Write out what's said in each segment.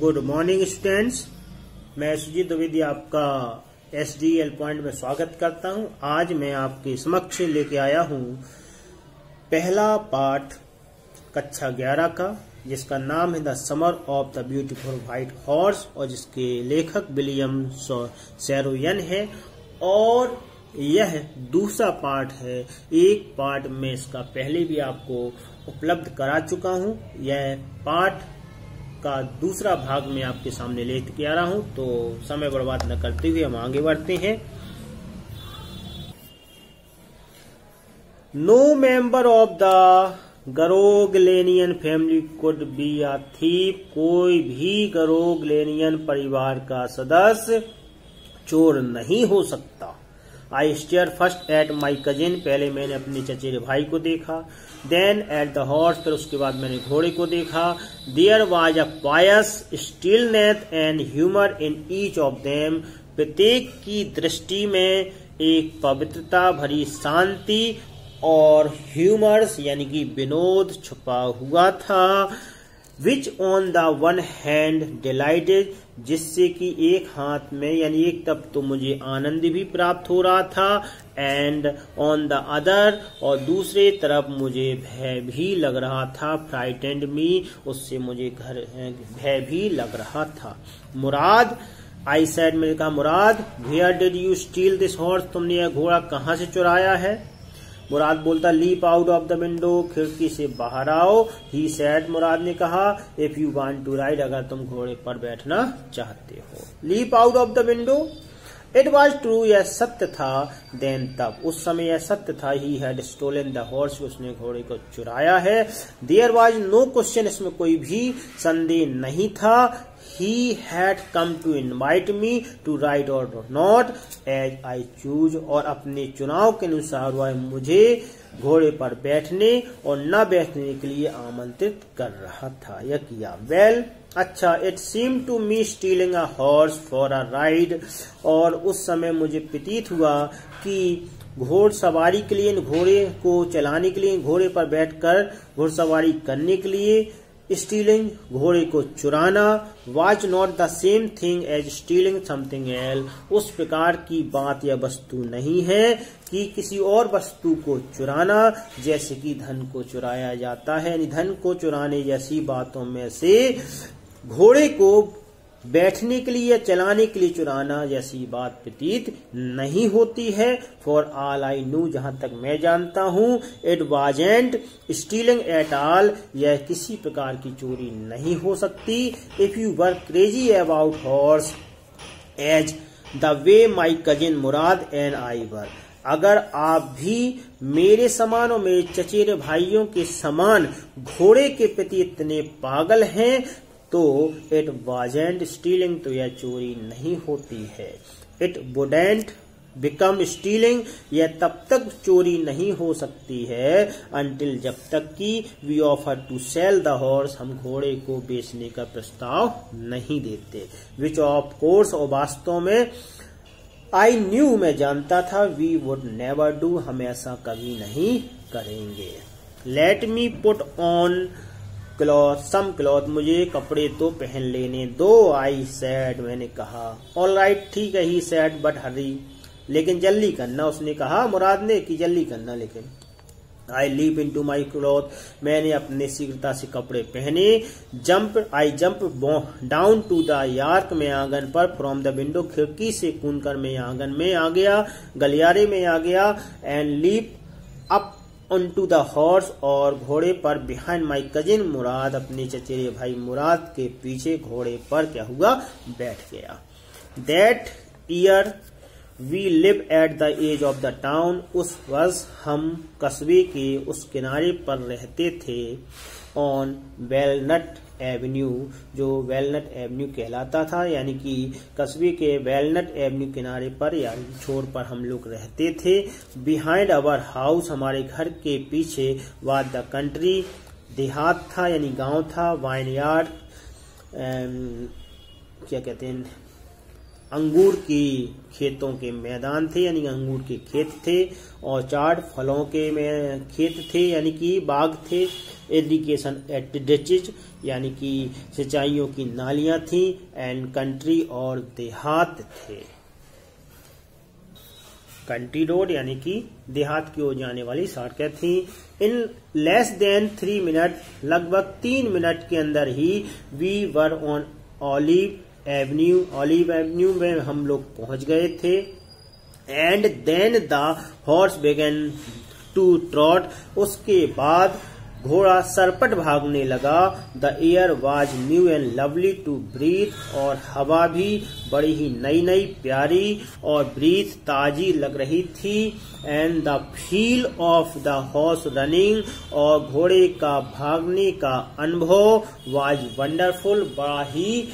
Good morning students, मैं सुजीत द्विवेदी आपका SDL point में स्वागत करता हूं। आज मैं आपके समक्ष लेके आया हूं पहला पाठ कक्षा 11 का, जिसका नाम है the summer of the beautiful white horse और जिसके लेखक विलियम सैरोयन है। और यह दूसरा पाठ है। एक पाठ में इसका पहले भी आपको उपलब्ध करा चुका हूं। यह पाठ का दूसरा भाग में आपके सामने लेके आ रहा हूं, तो समय बर्बाद न करते हुए हम आगे बढ़ते हैं। No member of the Garoghlanian family could be a thief. कोई भी गरोगलेनियन परिवार का सदस्य चोर नहीं हो सकता। I stare first at my cousin. पहले मैंने अपने चचेरे भाई को देखा। Then at the horse. फिर उसके बाद मैंने घोड़े को देखा। There was a pious stillness and humour in each of them. प्रत्येक की दृष्टि में एक पवित्रता भरी शांति और ह्यूमर्स यानी कि विनोद छुपा हुआ था। Which on the one hand delighted, जिससे कि एक हाथ में यानी एक तब तो मुझे आनंद भी प्राप्त हो रहा था, एंड ऑन द अदर और दूसरे तरफ मुझे भय भी लग रहा था। फ्राइटेंड मी, उससे मुझे भय भी लग रहा था। मुराद, आई सेड, मैंने कहा Mourad, where did you steal this horse, तुमने यह घोड़ा कहाँ से चुराया है? मुराद बोलता, leap out of the window, खिड़की से बाहर आओ। ही सेड, मुराद ने कहा, if you want to ride, अगर तुम घोड़े पर बैठना चाहते हो। Leap out of the window. It was true, यह सत्य था। देन, तब, उस समय यह सत्य था। He had stolen the horse, उसने घोड़े को चुराया है। देयर वॉज नो क्वेश्चन, इसमें कोई भी संदेह नहीं था। He had come to invite me to ride or not as I choose, और अपने चुनाव के अनुसार वह मुझे घोड़े पर बैठने और न बैठने के लिए आमंत्रित कर रहा था या किया। वेल, अच्छा, it seem to me stealing a horse for a ride, और उस समय मुझे प्रतीत हुआ कि घोड़सवारी के लिए, घोड़े को चलाने के लिए, घोड़े पर बैठकर घोड़सवारी करने के लिए, स्टीलिंग घोड़े को चुराना, was not the same thing as stealing something else, उस प्रकार की बात या वस्तु नहीं है कि किसी और वस्तु को चुराना, जैसे कि धन को चुराया जाता है। धन को चुराने जैसी बातों में से घोड़े को बैठने के लिए या चलाने के लिए चुराना जैसी बात प्रतीत नहीं होती है। फॉर ऑल आई न्यू, जहां तक मैं जानता हूं, it wasn't stealing at all, यह किसी प्रकार की चोरी नहीं हो सकती। If you were crazy about horse as the way my cousin Mourad and I were, अगर आप भी मेरे समान और मेरे चचेरे भाइयों के समान घोड़े के प्रति इतने पागल हैं, तो इट वाजेंट स्टीलिंग, तो यह चोरी नहीं होती है। इट वुडेंट बिकम स्टीलिंग, यह तब तक चोरी नहीं हो सकती है अंटिल, जब तक कि we offer to sell the horse, हम घोड़े को बेचने का प्रस्ताव नहीं देते। विच ऑफ कोर्स, और वास्तव में आई न्यू, मैं जानता था, वी वुड नेवर डू, हम ऐसा कभी नहीं करेंगे। Let me put on cloth, some cloth, मुझे कपड़े तो पहन लेने दो। आई सैड, मैंने कहा। ऑल राइट, ठीक है। ही सैड, बट हरी, लेकिन जल्दी करना, उसने कहा मुराद ने कि जल्दी करना। लेकिन I leap into my cloth, मैंने अपने शीघ्रता से कपड़े पहने। I jump down to the yard, मैं आंगन पर, फ्रॉम द विंडो, खिड़की से कूदकर मैं आंगन में आ गया, गलियारे में आ गया। And leap up onto the horse, और घोड़े पर, बिहाइंड माई कजिन मुराद, अपने चचेरे भाई मुराद के पीछे घोड़े पर क्या हुआ, बैठ गया। That year we live at the edge of the town, उस वर्ष हम कस्बे के उस किनारे पर रहते थे। ऑन वेलनट एवेन्यू, जो वेलनट एवेन्यू कहलाता था, यानी कि कस्बे के वेलनट एवेन्यू किनारे पर या छोर पर हम लोग रहते थे। बिहाइंड अवर हाउस, हमारे घर के पीछे, वाज द कंट्री, देहात था यानी गांव था। वाइन यार्ड, क्या कहते हैं, अंगूर की खेतों के मैदान थे यानी अंगूर के खेत थे, ऑर्चार्ड फलों के खेत थे यानी कि बाग थे, इरिगेशन एट डिचेज यानी कि सिंचाइयों की नालियां थी, एंड कंट्री और देहात थे। कंट्री रोड यानी कि देहात की ओर जाने वाली सड़कें थी। इन लेस देन 3 मिनट, लगभग 3 मिनट के अंदर ही we were on Olive Avenue में हम लोग पहुंच गए थे। And then the horse began to trot, उसके बाद घोड़ा सरपट भागने लगा। The air was new and lovely to breathe, और हवा भी बड़ी ही नई नई प्यारी और ब्रीथ ताजी लग रही थी। And the feel of the horse running, और घोड़े का भागने का अनुभव वाज वंडरफुल, बड़ा ही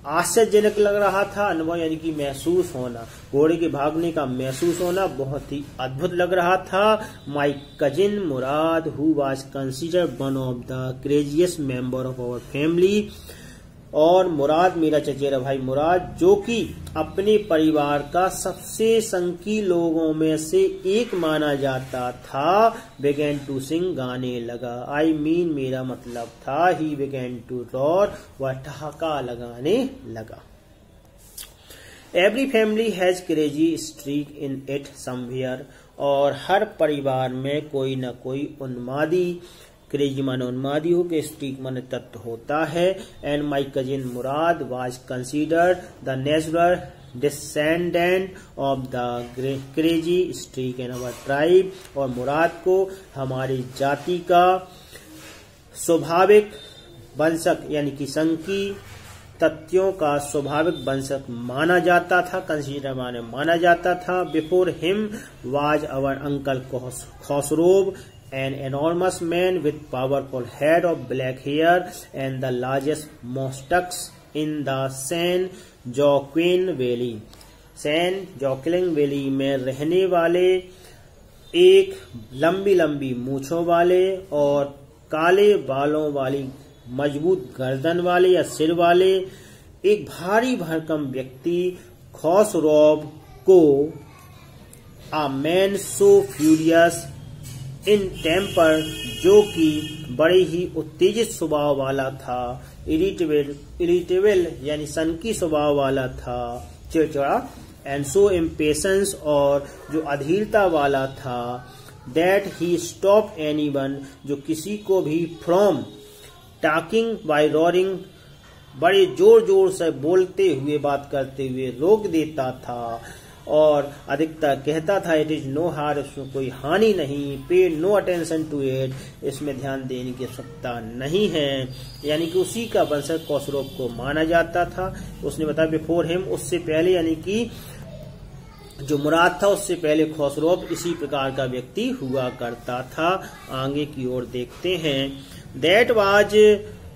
आश्चर्यजनक लग रहा था। अनुभव यानी कि महसूस होना, घोड़े के भागने का महसूस होना बहुत ही अद्भुत लग रहा था। My cousin Murad, who was considered one of the craziest member of our family, और मुराद मेरा चचेरा भाई मुराद, जो कि अपने परिवार का सबसे संकी लोगों में से एक माना जाता था, began to sing, गाने लगा। आई मीन मेरा मतलब था, ही began to roar, वह ठहाका लगाने लगा। Every family has crazy streak in it somewhere, और हर परिवार में कोई न कोई उन्मादी, क्रेजी माने उन्मादी हो के स्ट्रीक माने तत्व होता है। And my cousin Murad was considered the natural descendant of the crazy streak in our tribe, और मुराद को हमारी जाति का स्वाभाविक वंशक यानी कि संकी तथ्यों का स्वाभाविक वंशक माना जाता था। कंसीडर माने माना जाता था। Before him was our uncle Khosrove, an enormous man with powerful head of black hair and the largest mustache in the San Joaquin Valley. San Joaquin Valley में रहने वाले, एक लंबी लंबी मूछों वाले और काले बालों वाली मजबूत गर्दन वाले या सिर वाले एक भारी भरकम व्यक्ति खसरोव को a man so furious in temper, जो कि बड़े ही उत्तेजित स्वभाव वाला था, इरिटेबल यानी सनकी स्वभाव वाला था, चिड़चिड़ा, एंड सो इम्पेशंस, और जो अधीरता वाला था, दैट ही स्टॉप एनीवन, जो किसी को भी फ्रॉम टॉकिंग बाय रोरिंग, बड़े जोर जोर से बोलते हुए बात करते हुए रोक देता था, और अधिकतर कहता था इट इज नो हार्म, इसमें कोई हानि नहीं, पे नो अटेंशन टू इट, इसमें ध्यान देने की आवश्यकता नहीं है, यानी कि उसी का वंशज खसरोव को माना जाता था। उसने बताया बिफोर हिम, उससे पहले यानी कि जो मुराद था उससे पहले खसरोव इसी प्रकार का व्यक्ति हुआ करता था। आगे की ओर देखते हैं। That was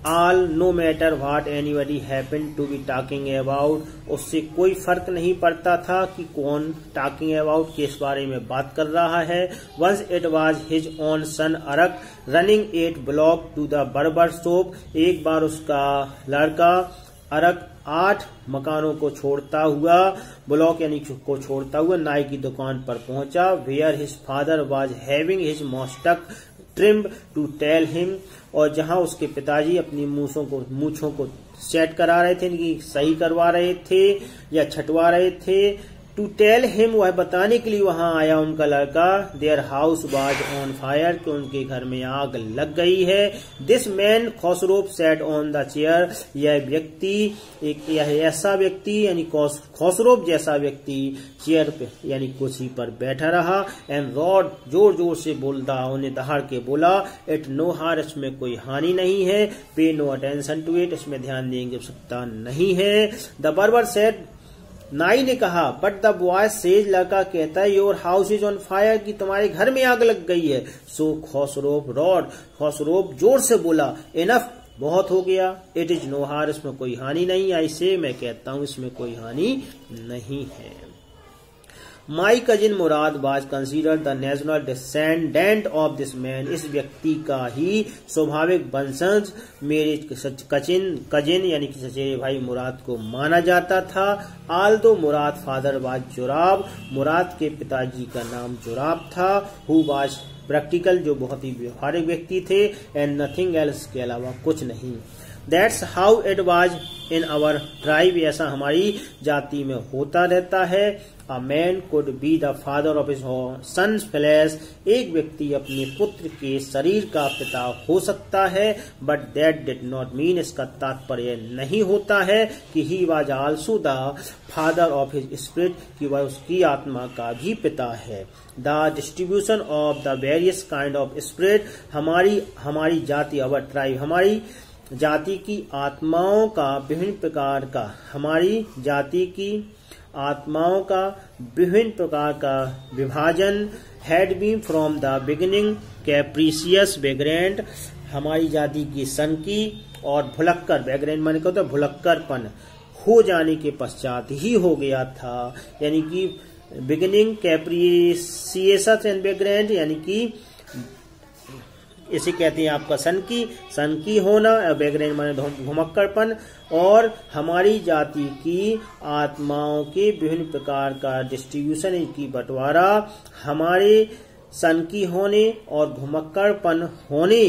all no matter what anybody happened to be talking about, उससे कोई फर्क नहीं पड़ता था कि कौन टॉकिंग अबाउट किस बारे में बात कर रहा है। Once it was his own son Arak running 8 block to the barber shop, एक बार उसका लड़का अरक 8 मकानों को छोड़ता हुआ, ब्लॉक यानी को छोड़ता हुआ नाई की दुकान पर पहुंचा। Where his father was having his moustache trimmed to tell him, और जहां उसके पिताजी अपनी मूछों को सेट करा रहे थे, इनकी सही करवा रहे थे या छटवा रहे थे। टू टेल हिम, वह बताने के लिए वहां आया उनका लड़का। Their house was on fire, कि उनके घर में आग लग गई है। This man Khosrove sat on the chair, यह ऐसा व्यक्ति यानी खसरोव जैसा व्यक्ति चेयर पे यानी कुर्सी पर बैठा रहा। एंड रॉड, जोर जोर से बोलता, उन्हें दहाड़ के बोला, इट नो हार, इसमें कोई हानि नहीं है, पे नो अटेंशन टू इट, इसमें ध्यान देने की आवश्यकता नहीं है। द बर्बर सेड, नाई ने कहा, बट द बॉय सेज, लड़का कहता है, your house is on fire, कि तुम्हारे घर में आग लग गई है। सो खसरोव रॉड, खसरोव जोर से बोला, इनफ, बहुत हो गया, इट इज नो हार, इसमें कोई हानि नहीं, ऐसे मैं कहता हूं इसमें कोई हानि नहीं है। माई cousin Murad was considered the natural descendant of this man. इस व्यक्ति का ही स्वाभाविक वंशज मेरे कजिन यानी कि चचेरे भाई मुराद को माना जाता था। आल्दो मुराद फादर वाज जोराब, मुराद के पिताजी का नाम जोराब था। हु वाज प्रैक्टिकल, जो बहुत ही व्यवहारिक व्यक्ति थे। एंड नथिंग एल्स, के अलावा कुछ नहीं। That's how it was in our tribe, ऐसा हमारी जाति में होता रहता है। A man could be the father of his sons flesh, एक व्यक्ति अपने पुत्र के शरीर का पिता हो सकता है। But that did not mean, इसका तात्पर्य नहीं होता है कि he was also the father of his spirit, कि वह उसकी आत्मा का भी पिता है। The distribution of the various kind of spirit, हमारी जाति, अवर ट्राइब, हमारी जाति की आत्माओं का विभिन्न प्रकार का, हमारी जाति की आत्माओं का विभिन्न प्रकार का विभाजन had been from the beginning capricious vagrant, हमारी जाति की सनकी और भुलक्कर, वैग्रेंट माने क्या होता है भुलक्करपन, हो जाने के पश्चात ही हो गया था। यानी कि बिगिनिंग कैप्रिसियस एंड वैग्रेंट, यानी कि इसे कहते हैं आपका सन की होना, वैग्रेंट माने घुमक्कड़पन, और हमारी जाति की आत्माओं के विभिन्न प्रकार का डिस्ट्रीब्यूशन की बंटवारा हमारे सन की होने और घुमक्कड़पन होने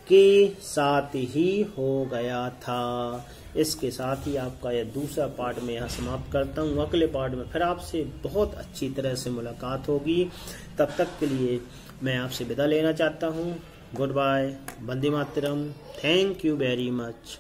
के साथ ही हो गया था। इसके साथ ही आपका यह दूसरा पार्ट में यहाँ समाप्त करता हूँ। अगले पार्ट में फिर आपसे बहुत अच्छी तरह से मुलाकात होगी। तब तक के लिए मैं आपसे विदा लेना चाहता हूँ। गुड बाय, वंदे मातरम, थैंक यू वेरी मच।